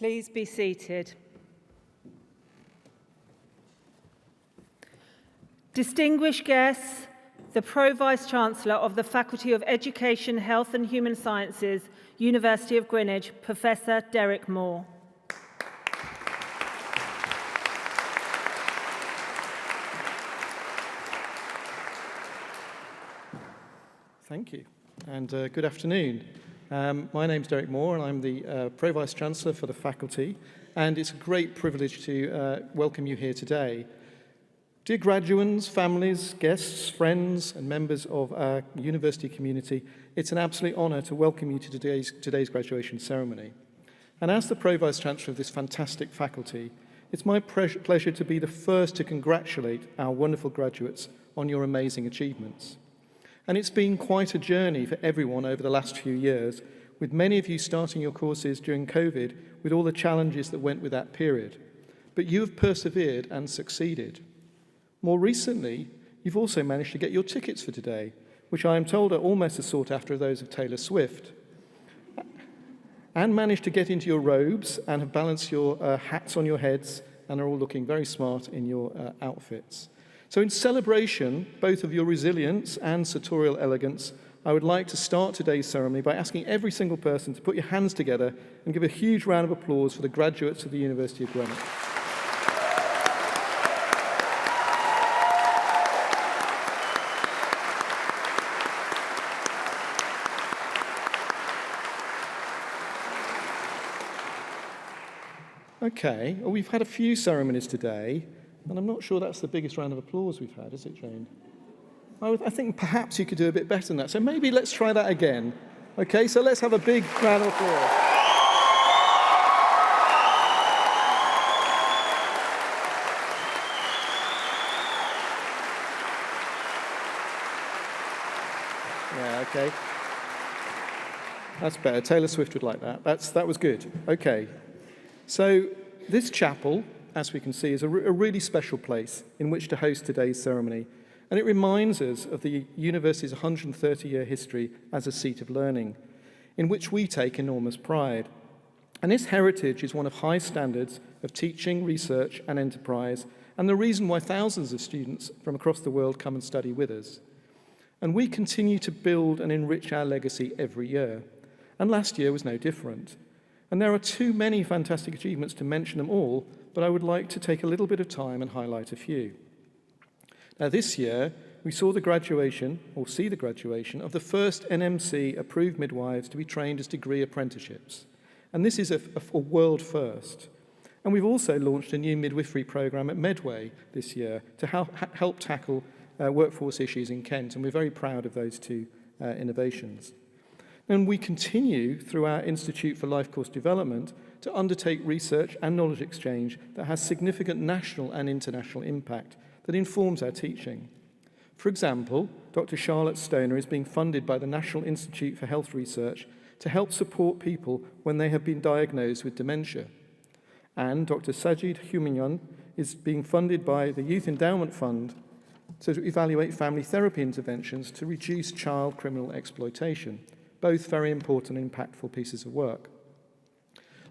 Please be seated. Distinguished guests, the Pro-Vice-Chancellor of the Faculty of Education, Health and Human Sciences, University of Greenwich, Professor Derek Moore. Thank you, and good afternoon. My name's Derek Moore, and I'm the Pro-Vice-Chancellor for the faculty, and it's a great privilege to welcome you here today. Dear graduands, families, guests, friends, and members of our university community, it's an absolute honour to welcome you to today's graduation ceremony. And as the Pro-Vice-Chancellor of this fantastic faculty, it's my pleasure to be the first to congratulate our wonderful graduates on your amazing achievements. And it's been quite a journey for everyone over the last few years, with many of you starting your courses during COVID with all the challenges that went with that period. But you have persevered and succeeded. More recently, you've also managed to get your tickets for today, which I am told are almost as sought after as those of Taylor Swift, and managed to get into your robes and have balanced your hats on your heads and are all looking very smart in your outfits. So in celebration, both of your resilience and sartorial elegance, I would like to start today's ceremony by asking every single person to put your hands together and give a huge round of applause for the graduates of the University of Greenwich. Okay, well, we've had a few ceremonies today, and I'm not sure that's the biggest round of applause we've had, is it, Jane? I think perhaps you could do a bit better than that. So maybe let's try that again. Okay, so let's have a big round of applause. Yeah, okay. That's better. Taylor Swift would like that. That was good. Okay. So this chapel, as we can see, is a really special place in which to host today's ceremony. And it reminds us of the university's 130-year history as a seat of learning, in which we take enormous pride. And this heritage is one of high standards of teaching, research, and enterprise, and the reason why thousands of students from across the world come and study with us. And we continue to build and enrich our legacy every year. And last year was no different. And there are too many fantastic achievements to mention them all, but I would like to take a little bit of time and highlight a few. Now this year, we see the graduation of the first NMC-approved midwives to be trained as degree apprenticeships. And this is a world first. And we've also launched a new midwifery programme at Medway this year to help tackle workforce issues in Kent, and we're very proud of those two innovations. And we continue, through our Institute for Life Course Development, to undertake research and knowledge exchange that has significant national and international impact that informs our teaching. For example, Dr. Charlotte Stoner is being funded by the National Institute for Health Research to help support people when they have been diagnosed with dementia. And Dr. Sajid Humayun is being funded by the Youth Endowment Fund to evaluate family therapy interventions to reduce child criminal exploitation. Both very important and impactful pieces of work.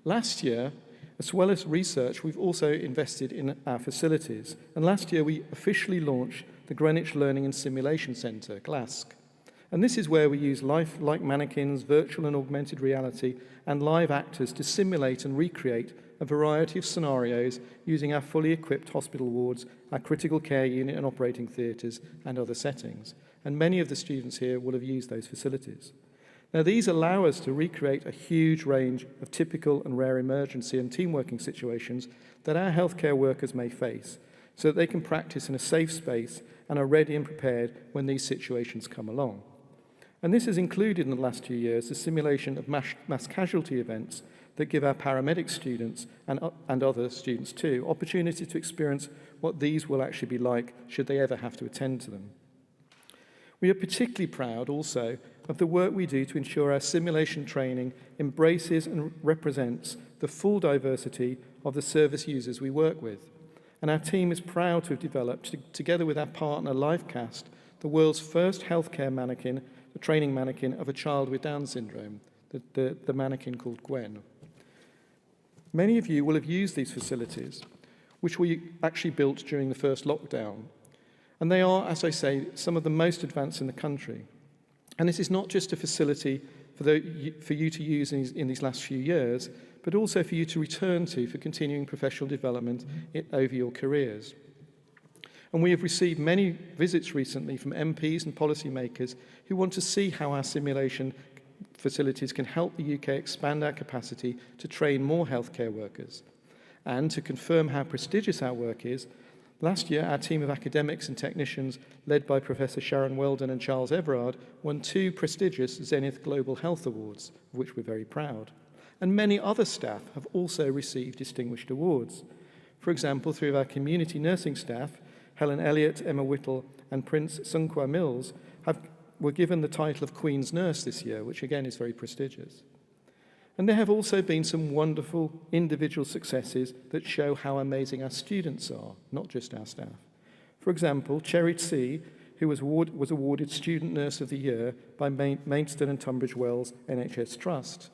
Last year, as well as research, we've also invested in our facilities. And last year, we officially launched the Greenwich Learning and Simulation Centre, GLASC. And this is where we use lifelike mannequins, virtual and augmented reality, and live actors to simulate and recreate a variety of scenarios using our fully equipped hospital wards, our critical care unit and operating theatres, and other settings. And many of the students here will have used those facilities. Now, these allow us to recreate a huge range of typical and rare emergency and team working situations that our healthcare workers may face, so that they can practice in a safe space and are ready and prepared when these situations come along. And this has included in the last 2 years the simulation of mass casualty events that give our paramedic students and other students too opportunity to experience what these will actually be like should they ever have to attend to them. We are particularly proud also of the work we do to ensure our simulation training embraces and represents the full diversity of the service users we work with. And our team is proud to have developed, together with our partner Livecast, the world's first healthcare mannequin, the training mannequin of a child with Down syndrome, the mannequin called Gwen. Many of you will have used these facilities, which we actually built during the first lockdown. And they are, as I say, some of the most advanced in the country. And this is not just a facility for you to use in these last few years, but also for you to return to for continuing professional development over your careers. And we have received many visits recently from MPs and policymakers who want to see how our simulation facilities can help the UK expand our capacity to train more healthcare workers. And to confirm how prestigious our work is, last year our team of academics and technicians, led by Professor Sharon Weldon and Charles Everard, won 2 prestigious Zenith Global Health Awards, of which we're very proud. And many other staff have also received distinguished awards. For example, 3 of our community nursing staff, Helen Elliott, Emma Whittle, and Prince Sunqua Mills, were given the title of Queen's Nurse this year, which again is very prestigious. And there have also been some wonderful individual successes that show how amazing our students are, not just our staff. For example, Cherry Tse, who was awarded Student Nurse of the Year by Maidstone and Tunbridge Wells NHS Trust.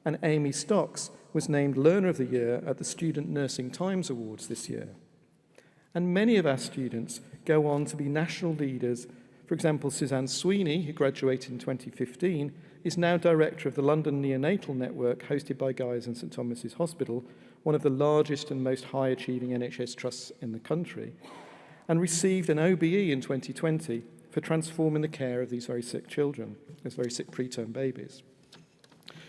And Amy Stocks was named Learner of the Year at the Student Nursing Times Awards this year. And many of our students go on to be national leaders. For example, Suzanne Sweeney, who graduated in 2015, is now director of the London Neonatal Network, hosted by Guy's and St Thomas's Hospital, one of the largest and most high-achieving NHS trusts in the country, and received an OBE in 2020 for transforming the care of these very sick children, these very sick preterm babies.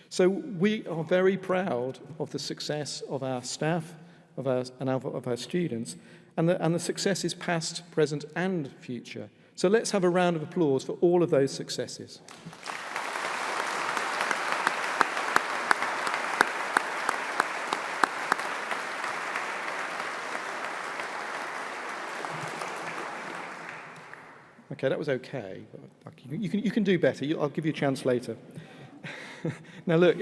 So we are very proud of the success of our staff, of our students, and the success is past, present, and future. So let's have a round of applause for all of those successes. Okay, that was okay. You can do better. I'll give you a chance later. Now look,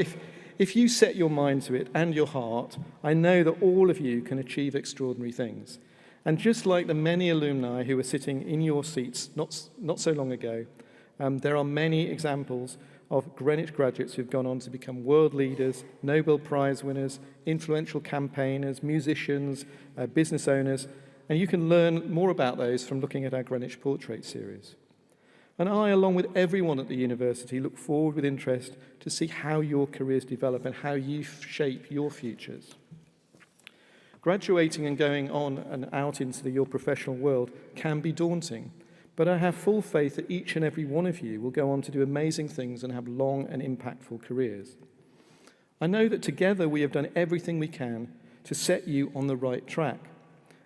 if you set your mind to it and your heart, I know that all of you can achieve extraordinary things. And just like the many alumni who were sitting in your seats not so long ago, there are many examples of Greenwich graduates who've gone on to become world leaders, Nobel Prize winners, influential campaigners, musicians, business owners, and you can learn more about those from looking at our Greenwich Portrait series. And I, along with everyone at the university, look forward with interest to see how your careers develop and how you shape your futures. Graduating and going on and out into your professional world can be daunting, but I have full faith that each and every one of you will go on to do amazing things and have long and impactful careers. I know that together we have done everything we can to set you on the right track.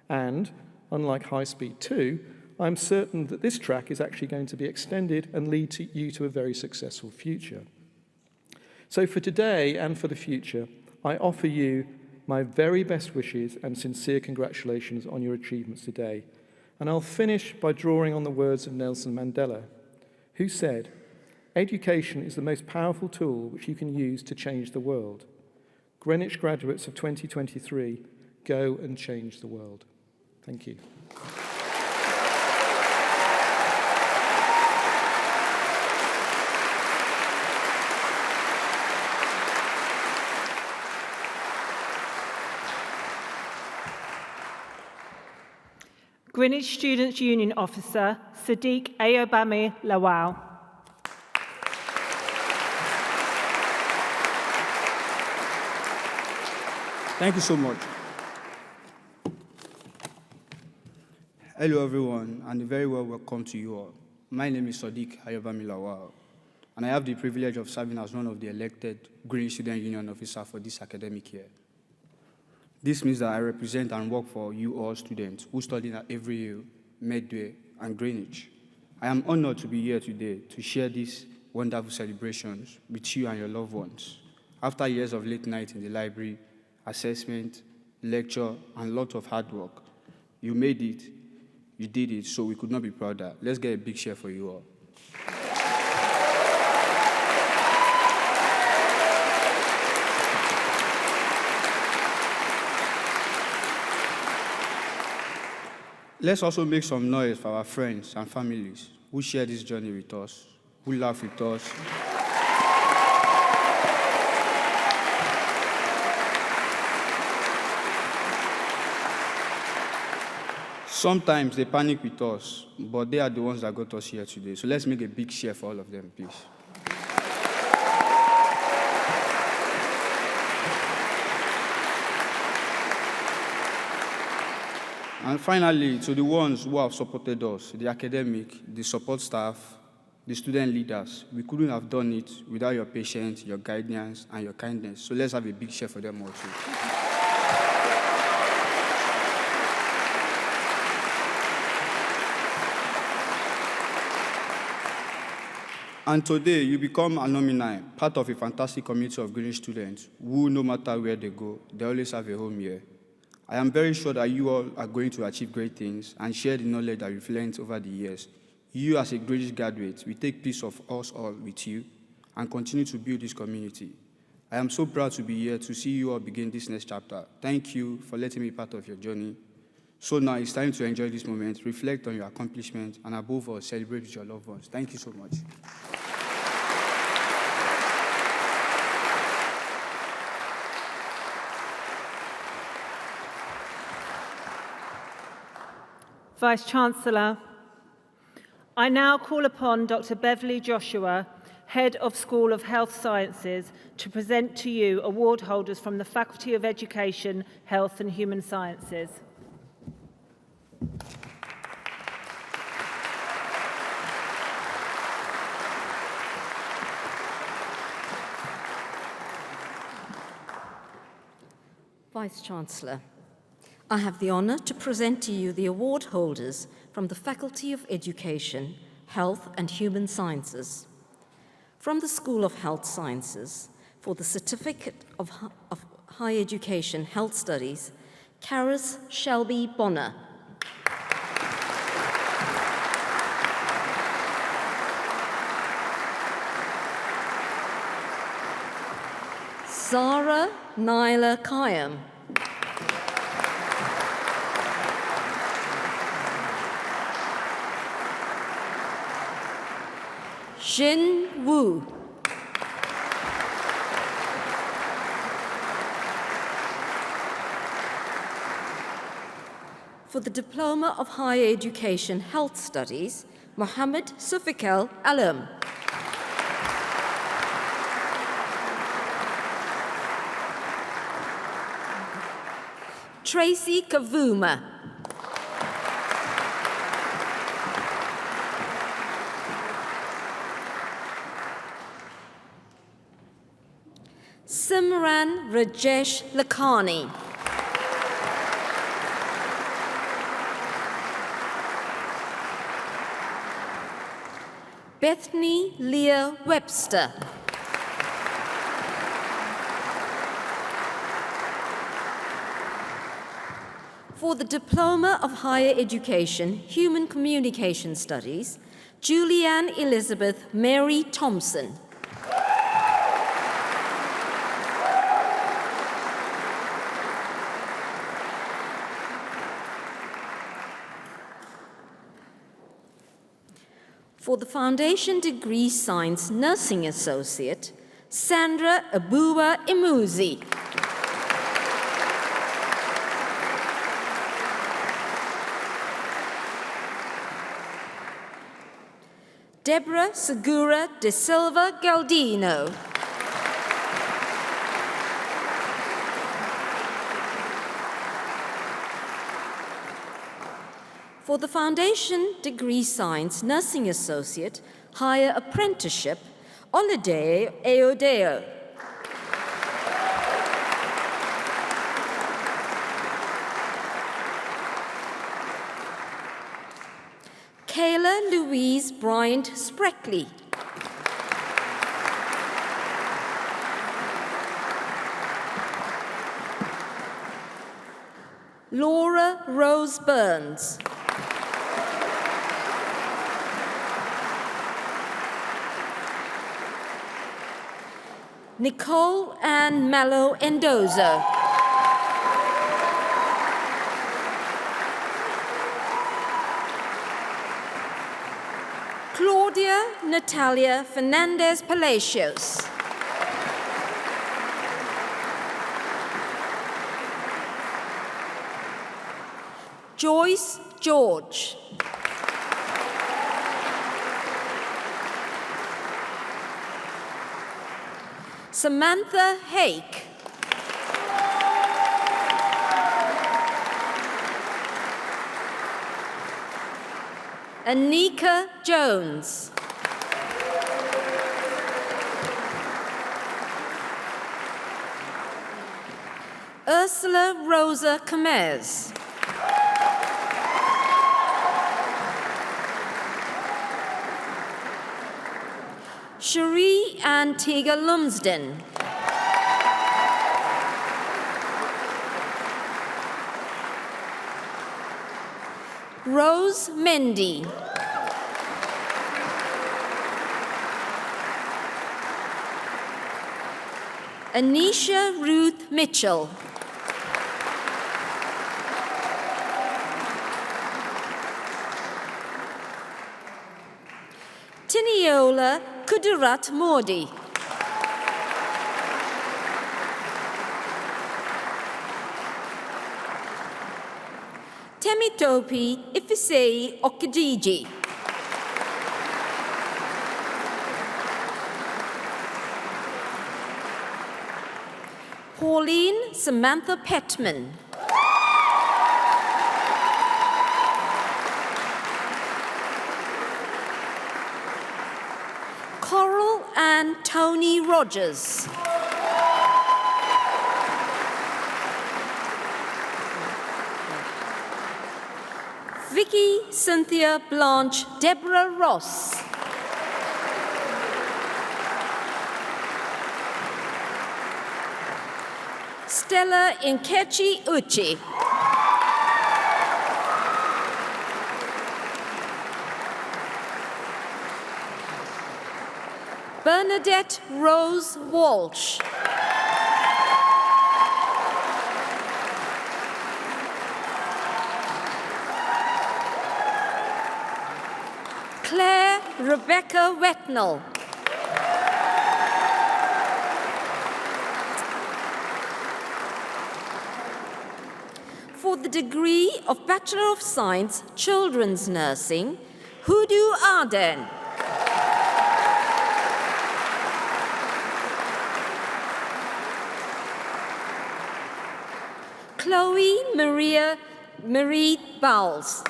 And, unlike High Speed 2, I'm certain that this track is actually going to be extended and lead you to a very successful future. So for today and for the future, I offer you my very best wishes and sincere congratulations on your achievements today. And I'll finish by drawing on the words of Nelson Mandela, who said, "Education is the most powerful tool which you can use to change the world. Greenwich graduates of 2023, go and change the world." Thank you. Greenwich Students' Union Officer, Sadiq Ayobami Lawal. Thank you so much. Hello, everyone, and a very well welcome to you all. My name is Sadiq Ayobami Lawal, and I have the privilege of serving as one of the elected Greenwich Student Union officers for this academic year. This means that I represent and work for you all students who study at Every Hill, Medway, and Greenwich. I am honored to be here today to share these wonderful celebrations with you and your loved ones. After years of late night in the library, assessment, lecture, and lots of hard work, you made it, you did it, so we could not be prouder. Let's get a big cheer for you all. Let's also make some noise for our friends and families who share this journey with us, who laugh with us, Sometimes they panic with us, but they are the ones that got us here today. So let's make a big cheer for all of them, please. And finally, to the ones who have supported us, the academic, the support staff, the student leaders, we couldn't have done it without your patience, your guidance, and your kindness. So let's have a big cheer for them all too. And today, you become alumni, part of a fantastic community of Greenwich students who, no matter where they go, they always have a home here. I am very sure that you all are going to achieve great things and share the knowledge that you've learned over the years. You, as a Greenwich graduate, will take piece of us all with you and continue to build this community. I am so proud to be here to see you all begin this next chapter. Thank you for letting me be part of your journey. So now it's time to enjoy this moment, reflect on your accomplishments, and above all, celebrate with your loved ones. Thank you so much. Vice-Chancellor, I now call upon Dr. Beverly Joshua, Head of School of Health Sciences, to present to you award holders from the Faculty of Education, Health and Human Sciences. Vice-Chancellor, I have the honour to present to you the award holders from the Faculty of Education, Health and Human Sciences. From the School of Health Sciences, for the Certificate of Higher Education Health Studies, Karis Shelby Bonner. Zara Naila Kayam. Jin Wu. For the Diploma of Higher Education Health Studies, Mohammed Sufikel Alam. Tracy Kavuma. Simran Rajesh Lakhani. Bethany Leah Webster. For the Diploma of Higher Education, Human Communication Studies, Julianne Elizabeth Mary Thompson. For the Foundation Degree Science Nursing Associate, Sandra Abuba Imuzi. Deborah Segura de Silva Galdino. For the Foundation Degree Science Nursing Associate, Higher Apprenticeship, Olade Eodeo. Kayla Louise Bryant Spreckley. Laura Rose Burns. Nicole Ann Mello Endozo. Claudia Natalia Fernandez Palacios. Joyce George. Samantha Hake. Anika Jones. Ursula Rosa Camez. Cherie Antigua Lumsden. Rose Mendy. Anisha Ruth Mitchell. Tiniola Kudurat Modi. Temitopi Ifisei Okidiji. Pauline Samantha Petman. Coral and Tony Rogers. Vicky Cynthia Blanche Deborah Ross. Stella Nkechi Uchi. Bernadette Rose Walsh. Claire Rebecca Wetnell. For the degree of Bachelor of Science, Children's Nursing, Hudu Arden. Chloe Marie Bowles.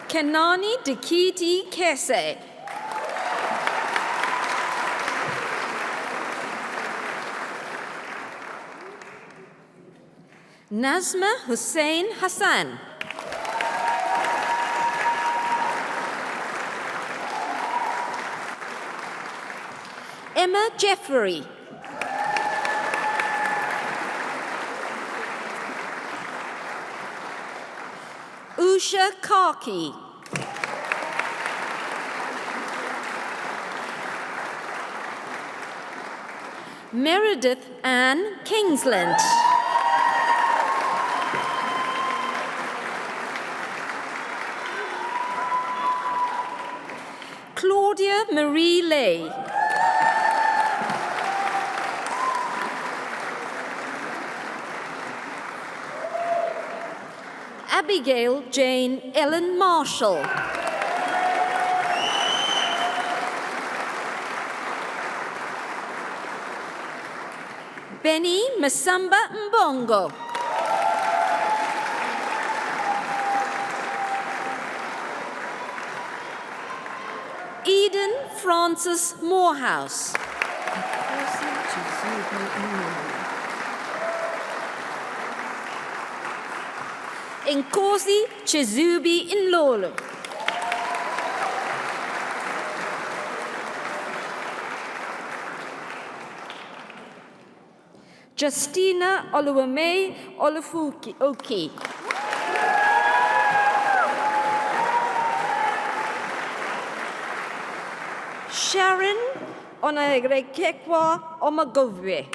Kenani Dikiti Kese. Nazma Hussein Hassan. Emma Jeffrey. Usha Karki. Meredith Ann Kingsland. Claudia Marie Lay. Abigail Jane Ellen Marshall. Benny Masamba Mbongo. Eden Francis Morehouse. Nkosi Chizubi Inlolo. Justina Oluwame Olufuki Oki. Sharon Onarekekwa Omagove.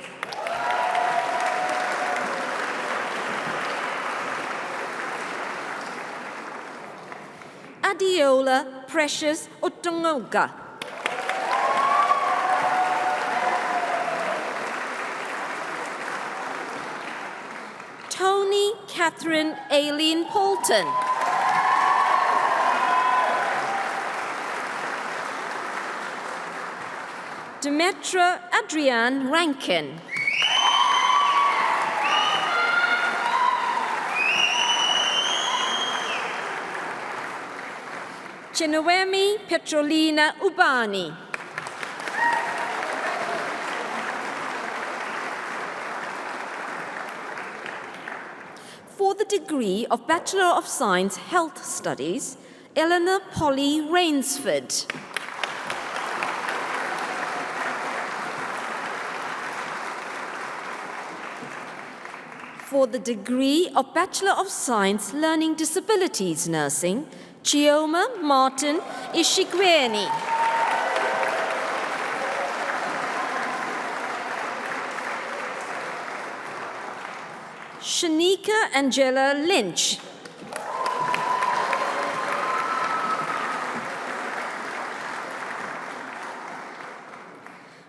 Adiola Precious Otungoga. Catherine Aileen Poulton. Demetra Adrienne Rankin. Chinewemi Petrolina Ubani. For the degree of Bachelor of Science Health Studies, Eleanor Polly Rainsford. For the degree of Bachelor of Science Learning Disabilities Nursing, Chioma Martin Ishigweni. Shanika Angela Lynch.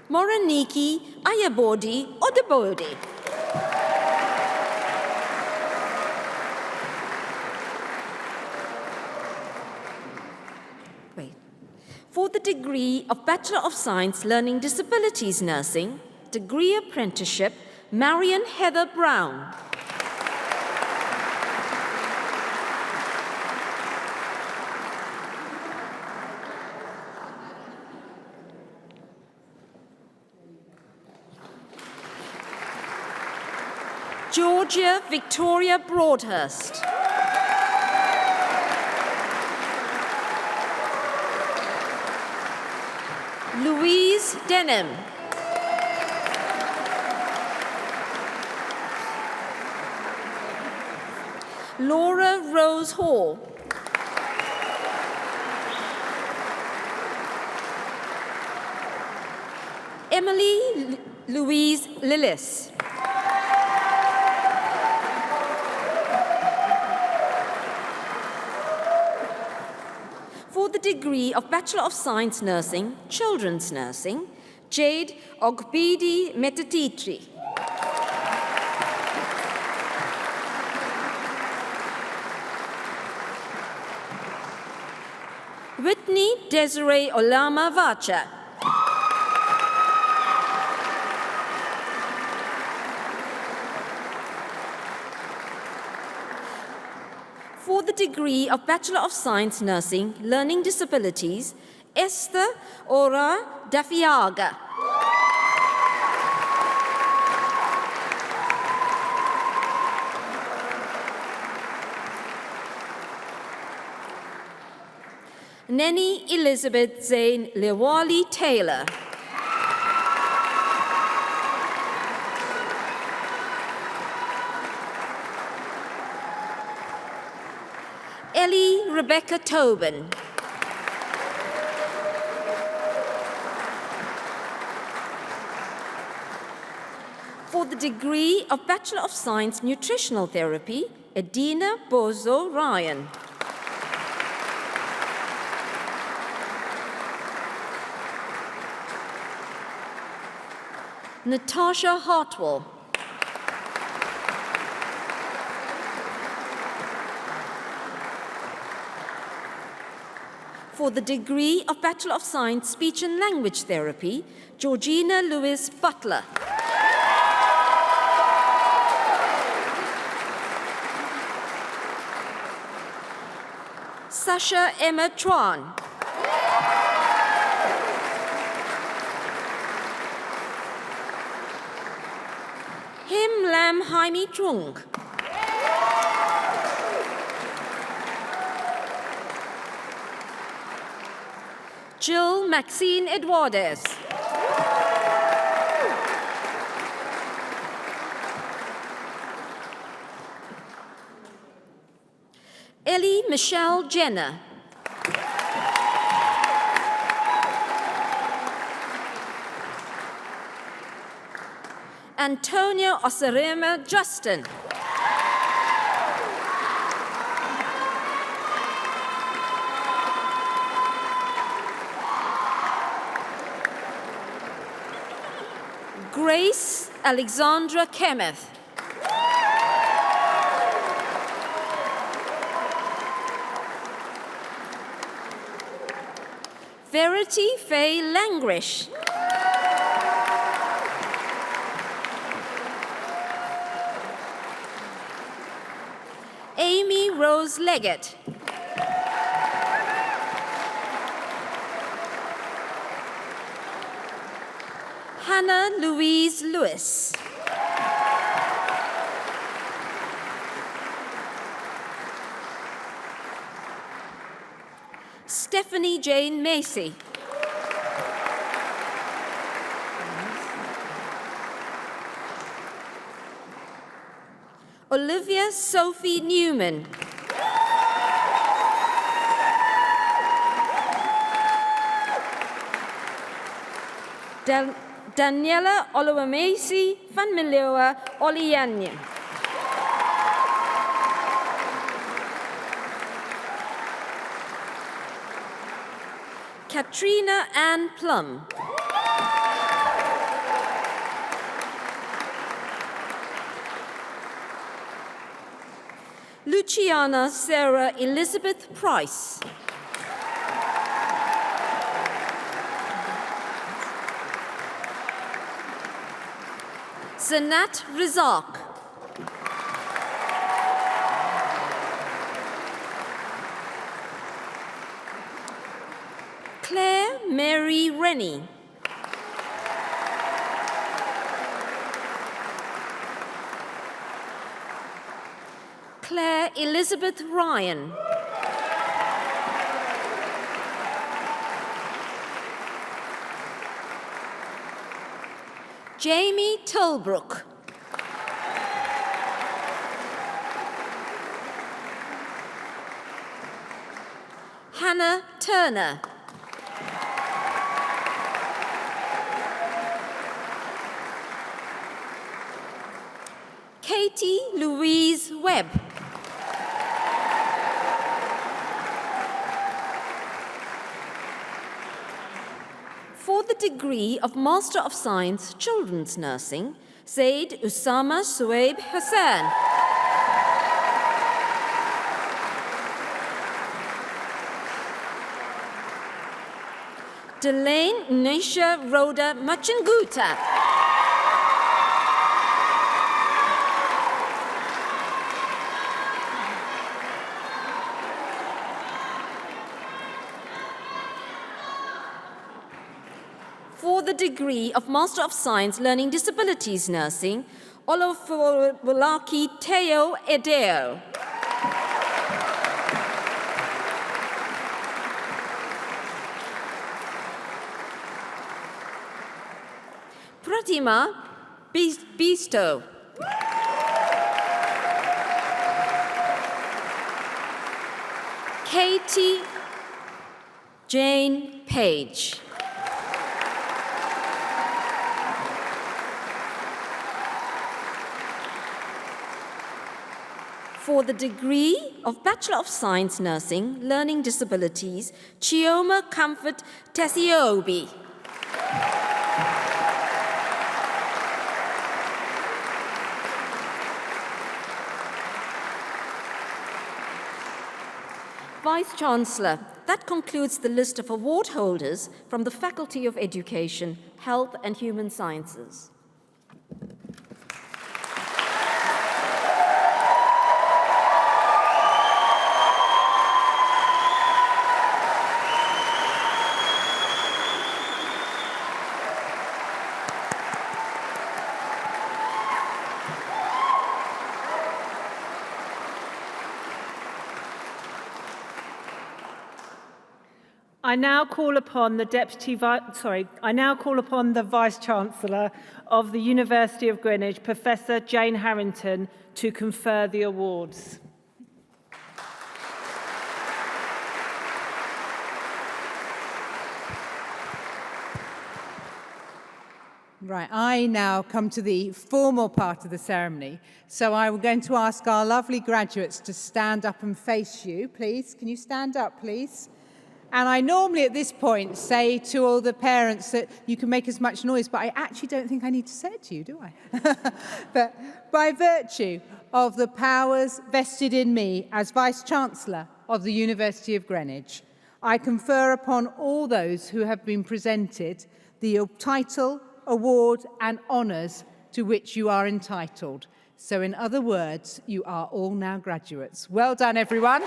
Moraniki Ayabodi Odebodi. For the degree of Bachelor of Science Learning Disabilities Nursing, degree apprenticeship, Marion Heather Brown. Georgia Victoria Broadhurst. Louise Denham. Laura Rose Hall. Emily Louise Lillis. For the degree of Bachelor of Science Nursing, Children's Nursing, Jade Ogbidi Metatitri. Whitney Desiree Olama Vacha. For the degree of Bachelor of Science Nursing, Learning Disabilities, Esther Ora Dafiaga. Nenny Elizabeth Zane Lewali Taylor. Ellie Rebecca Tobin. For the degree of Bachelor of Science Nutritional Therapy, Edina Bozo Ryan. Natasha Hartwell. For the degree of Bachelor of Science Speech and Language Therapy, Georgina Lewis Butler. Sasha Emma Tran. Him Lam Haimi Trung. Jill Maxine Edwardes. Ellie Michelle Jenner. Antonio Osirema Justin. Grace Alexandra Kemeth. Verity Faye Langrish. Amy Rose Leggett. Hannah Louise Lewis. Stephanie Jane Macy. Olivia Sophie Newman. Daniela Oluwamesi van Miloa Oliyanyan. Katrina Ann Plum. Luciana Sarah Elizabeth Price. Zanat Rizak. Claire Mary Rennie. Claire Elizabeth Ryan. Jamie Tolbrook. Hannah Turner. Katie Louise Webb. For the degree of Master of Science Children's Nursing, Zaid Usama Suaib Hassan. Delane Nisha Rhoda Machanguta. For the degree of Master of Science Learning Disabilities Nursing, Olafowolaki Teo Edeo. Pratima Bisto. Katie Jane Page. For the degree of Bachelor of Science Nursing, Learning Disabilities, Chioma Comfort Tessiobi. Vice-Chancellor, that concludes the list of award holders from the Faculty of Education, Health and Human Sciences. I now call upon the Vice-Chancellor of the University of Greenwich, Professor Jane Harrington, to confer the awards. Right, I now come to the formal part of the ceremony. So I'm going to ask our lovely graduates to stand up and face you, please. Can you stand up, please? And I normally at this point say to all the parents that you can make as much noise, but I actually don't think I need to say it to you, do I? But by virtue of the powers vested in me as Vice-Chancellor of the University of Greenwich, I confer upon all those who have been presented the title, award and honours to which you are entitled. So in other words, you are all now graduates. Well done, everyone.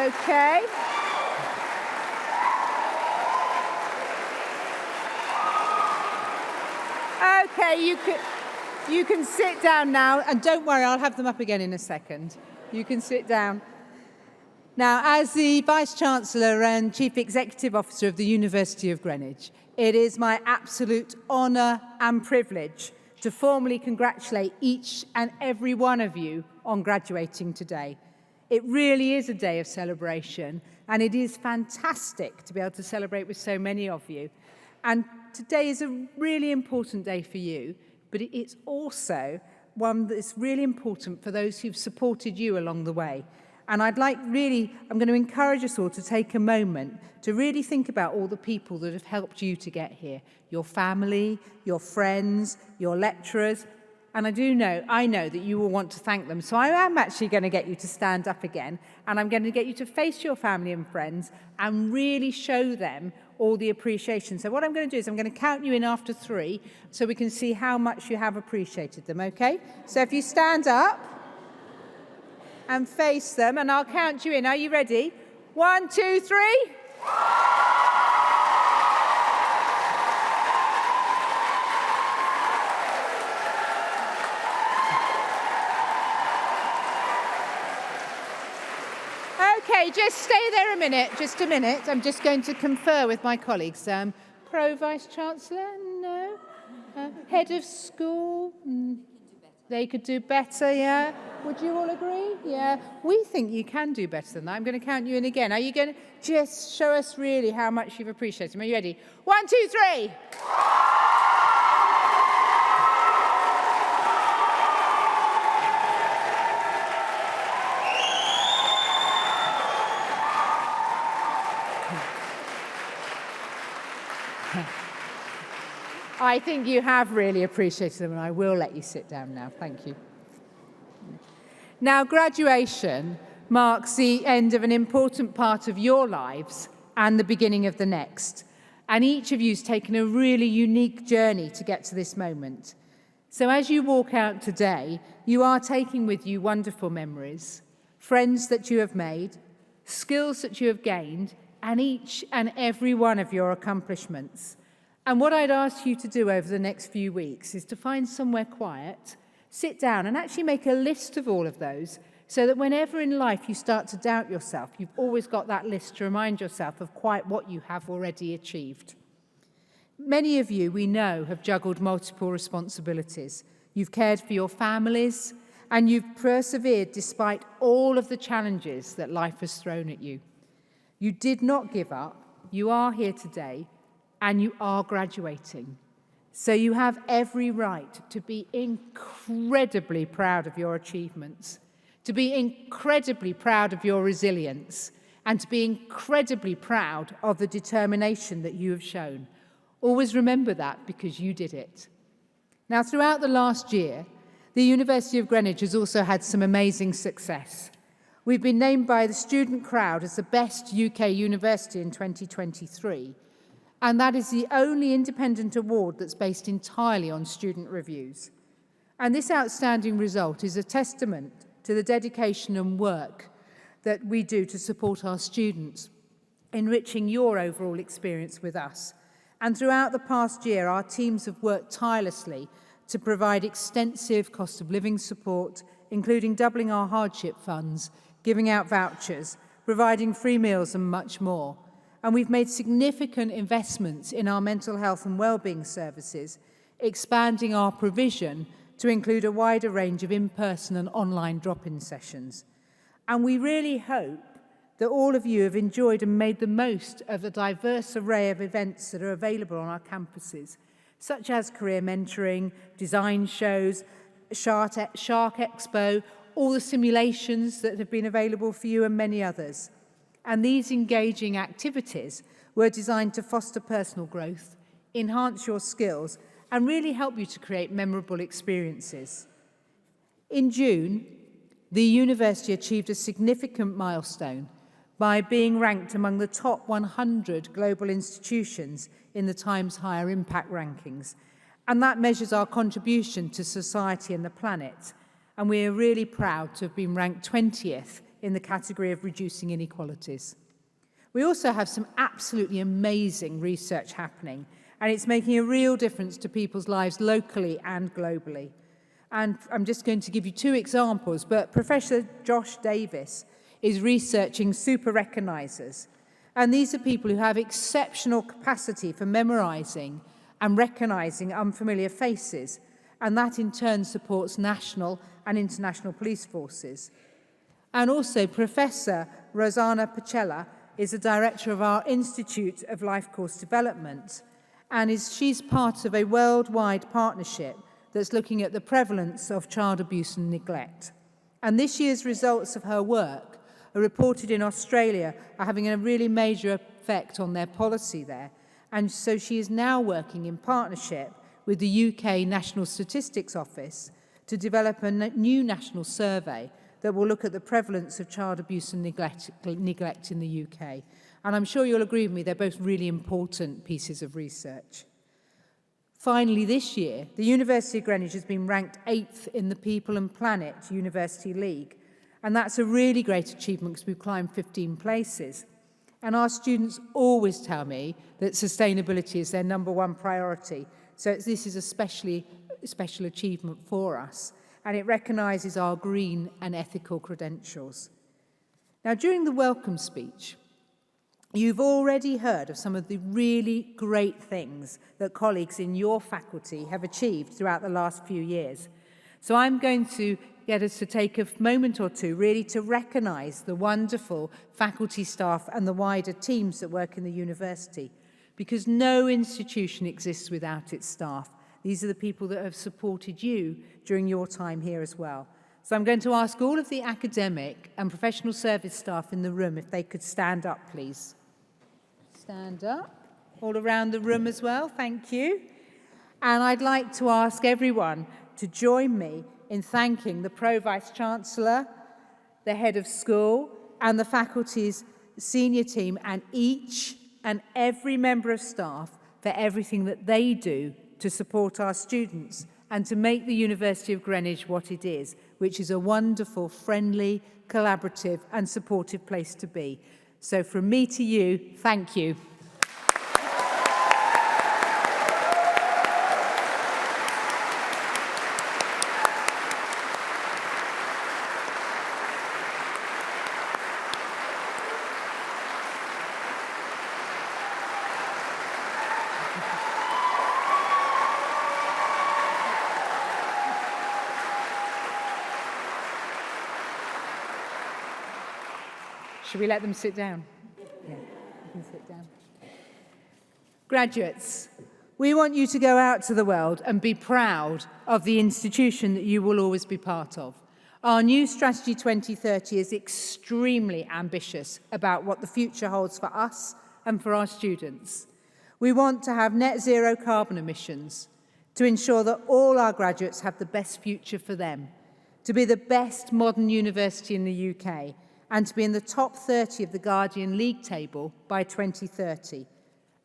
Okay. Okay, you can sit down now, and don't worry, I'll have them up again in a second. You can sit down. Now, as the Vice-Chancellor and Chief Executive Officer of the University of Greenwich, it is my absolute honour and privilege to formally congratulate each and every one of you on graduating today. It really is a day of celebration, and it is fantastic to be able to celebrate with so many of you. And today is a really important day for you, but it's also one that's really important for those who've supported you along the way. And I'm going to encourage us all to take a moment to really think about all the people that have helped you to get here. Your family, your friends, your lecturers. And I know that you will want to thank them. So I am actually going to get you to stand up again, and I'm going to get you to face your family and friends and really show them all the appreciation. So what I'm going to do is I'm going to count you in after 3 so we can see how much you have appreciated them, okay? So if you stand up and face them, and I'll count you in. Are you ready? 1, 2, 3. Okay, just stay there a minute, just a minute. I'm just going to confer with my colleagues. Pro-Vice-Chancellor? No. Head of school? They could do better, yeah? Would you all agree? Yeah. We think you can do better than that. I'm going to count you in again. Are you going to just show us really how much you've appreciated them? Are you ready? 1, 2, 3. I think you have really appreciated them, and I will let you sit down now. Thank you. Now, graduation marks the end of an important part of your lives and the beginning of the next. And each of you has taken a really unique journey to get to this moment. So as you walk out today, you are taking with you wonderful memories, friends that you have made, skills that you have gained, and each and every one of your accomplishments. And what I'd ask you to do over the next few weeks is to find somewhere quiet, sit down and actually make a list of all of those so that whenever in life you start to doubt yourself, you've always got that list to remind yourself of quite what you have already achieved. Many of you, we know, have juggled multiple responsibilities. You've cared for your families and you've persevered despite all of the challenges that life has thrown at you. You did not give up. You are here today. And you are graduating. So you have every right to be incredibly proud of your achievements, to be incredibly proud of your resilience, and to be incredibly proud of the determination that you have shown. Always remember that because you did it. Now, throughout the last year, the University of Greenwich has also had some amazing success. We've been named by the student crowd as the best UK university in 2023. And that is the only independent award that's based entirely on student reviews. And this outstanding result is a testament to the dedication and work that we do to support our students, enriching your overall experience with us. And throughout the past year, our teams have worked tirelessly to provide extensive cost of living support, including doubling our hardship funds, giving out vouchers, providing free meals and much more. And we've made significant investments in our mental health and wellbeing services, expanding our provision to include a wider range of in-person and online drop-in sessions. And we really hope that all of you have enjoyed and made the most of the diverse array of events that are available on our campuses, such as career mentoring, design shows, Shark Expo, all the simulations that have been available for you and many others. And these engaging activities were designed to foster personal growth, enhance your skills, and really help you to create memorable experiences. In June, the university achieved a significant milestone by being ranked among the top 100 global institutions in the Times Higher Impact rankings. And that measures our contribution to society and the planet. And we are really proud to have been ranked 20th in the category of reducing inequalities. We also have some absolutely amazing research happening, and it's making a real difference to people's lives locally and globally. And I'm just going to give you two examples, but Professor Josh Davis is researching super recognizers. And these are people who have exceptional capacity for memorizing and recognizing unfamiliar faces. And that in turn supports national and international police forces. And also Professor Rosanna Pacella is the director of our Institute of Life Course Development. And she's part of a worldwide partnership that's looking at the prevalence of child abuse and neglect. And this year's results of her work are reported in Australia are having a really major effect on their policy there. And so she is now working in partnership with the UK National Statistics Office to develop a new national survey that will look at the prevalence of child abuse and neglect in the UK. And I'm sure you'll agree with me, they're both really important pieces of research. Finally, this year, the University of Greenwich has been ranked 8th in the People and Planet University League. And that's a really great achievement because we've climbed 15 places. And our students always tell me that sustainability is their #1 priority. So this is a special achievement for us. And it recognises our green and ethical credentials. Now, during the welcome speech, you've already heard of some of the really great things that colleagues in your faculty have achieved throughout the last few years. So I'm going to get us to take a moment or two really to recognise the wonderful faculty staff and the wider teams that work in the university, because no institution exists without its staff. These are the people that have supported you during your time here as well. So I'm going to ask all of the academic and professional service staff in the room if they could stand up, please. Stand up, all around the room as well, thank you. And I'd like to ask everyone to join me in thanking the Pro-Vice-Chancellor, the head of school, and the faculty's senior team, and each and every member of staff for everything that they do to support our students and to make the University of Greenwich what it is, which is a wonderful, friendly, collaborative, and supportive place to be. So from me to you, thank you. Should we let them sit down? Yeah, you can sit down. Graduates, we want you to go out to the world and be proud of the institution that you will always be part of. Our new Strategy 2030 is extremely ambitious about what the future holds for us and for our students. We want to have net zero carbon emissions to ensure that all our graduates have the best future for them, to be the best modern university in the UK, and to be in the top 30 of the Guardian League table by 2030.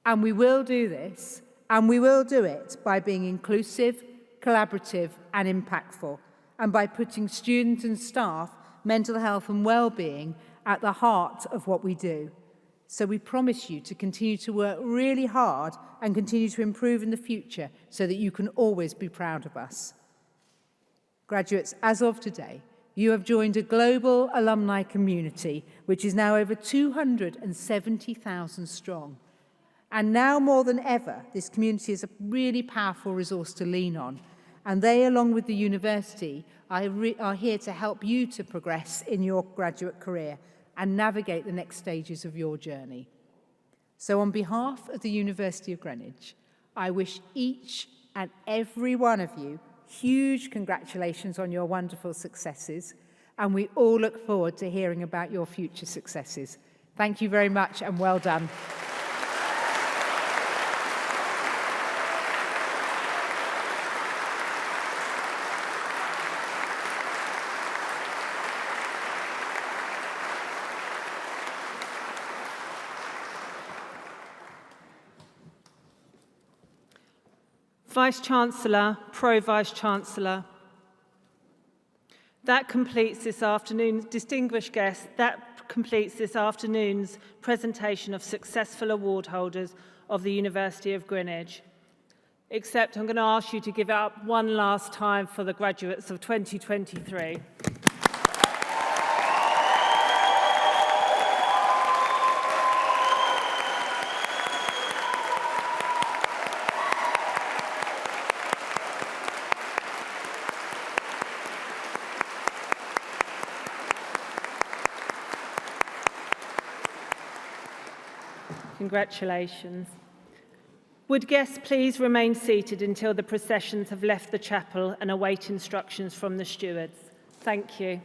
And we will do this, and we will do it by being inclusive, collaborative, and impactful, and by putting students and staff, mental health and well-being at the heart of what we do. So we promise you to continue to work really hard and continue to improve in the future so that you can always be proud of us. Graduates, as of today, you have joined a global alumni community, which is now over 270,000 strong. And now more than ever, this community is a really powerful resource to lean on. And they, along with the university, are here to help you to progress in your graduate career and navigate the next stages of your journey. So on behalf of the University of Greenwich, I wish each and every one of you huge congratulations on your wonderful successes. And we all look forward to hearing about your future successes. Thank you very much and well done. Vice-Chancellor, Pro-Vice-Chancellor. That completes this afternoon's, distinguished guests, that completes this afternoon's presentation of successful award holders of the University of Greenwich. Except I'm going to ask you to give it up one last time for the graduates of 2023. Congratulations. Would guests please remain seated until the processions have left the chapel and await instructions from the stewards? Thank you.